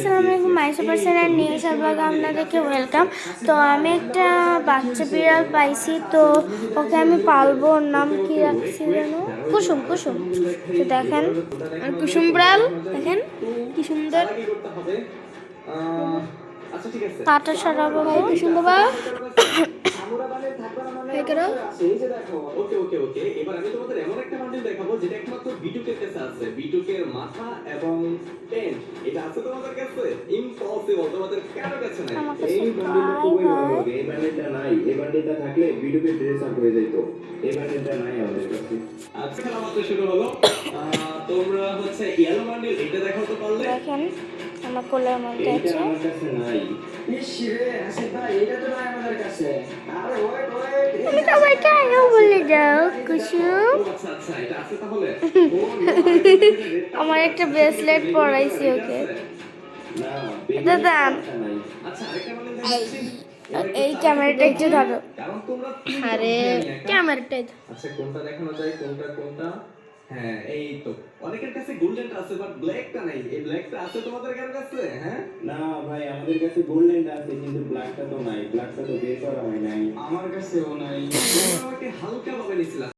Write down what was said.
আসসালামু আলাইকুম মাইসা পার্সনের নিউ ব্লগে আপনাদেরকে ওয়েলকাম। তো আমি একটা বাচ্চা বিড়াল পাইছি, তো ওকে আমি পালবো। ওর নাম কি রাখছি জানো? কুসুম। কুসুম, তো দেখেন কুসুম বিড়াল, দেখেন কি সুন্দর। কাটা সরাবো কুসুম বাবা। ওকে ওকে ওকে, এবার আমি তোমাদের এমন একটা বান্ডিল দেখাবো যেটা একমাত্র বিটুকের কাছে আছে। বিটুকের মাথা এবং পেন এটা আছে তোমাদের কাছে? ইম্পসিবল, তোমাদের কারো কাছে নাই। এই বান্ডিলটা খুবই ভালো লাগে। এই বান্ডিলটা নাই, এই বান্ডিলটা থাকলে বিটুকের ড্রেস আপ হয়ে যেত। এই বান্ডিলটা নাই আমাদের কাছে। আজকে খেলা মাত্র শুরু হলো। তোমরা হচ্ছে ইয়েলো বান্ডিল এটা দেখাও তো পারলে। দেখেন আমার কোলের মধ্যে এটা আছে। আমার কাছে নাই। ইসরে আসিফ ভাই, এটা তো নাই আমাদের কাছে। আরে ওয়েট ওয়েট, তুমি সবাইকে আগে বলে দাও কুসুম। আচ্ছা আচ্ছা, এটা আছে তাহলে। আমার একটা ব্রেসলেট পরাইছি ওকে। এটা দাম। আচ্ছা, আরেকটা বলেন দেখাচ্ছি। এই ক্যামেরাটা একটু ধরো। কারণ তোমরা আরে ক্যামেরাটাই। আচ্ছা, কোনটা দেখানো যায়, কোনটা কোনটা? হ্যাঁ, এই তো। অনেকের কাছে গোল্ডেনটা আছে বাট ব্ল্যাকটা নাই। এই ব্ল্যাকটা আছে তোমাদের কাছে? হ্যাঁ না ভাই, আমাদের কাছে গোল্ডেনটা আছে কিন্তু ব্ল্যাকটা তো নাই। ব্ল্যাকটা তো বের করা হয় নাই। আমার কাছেও নাই। আমাকে হালকা ভাবে নিছিলাম।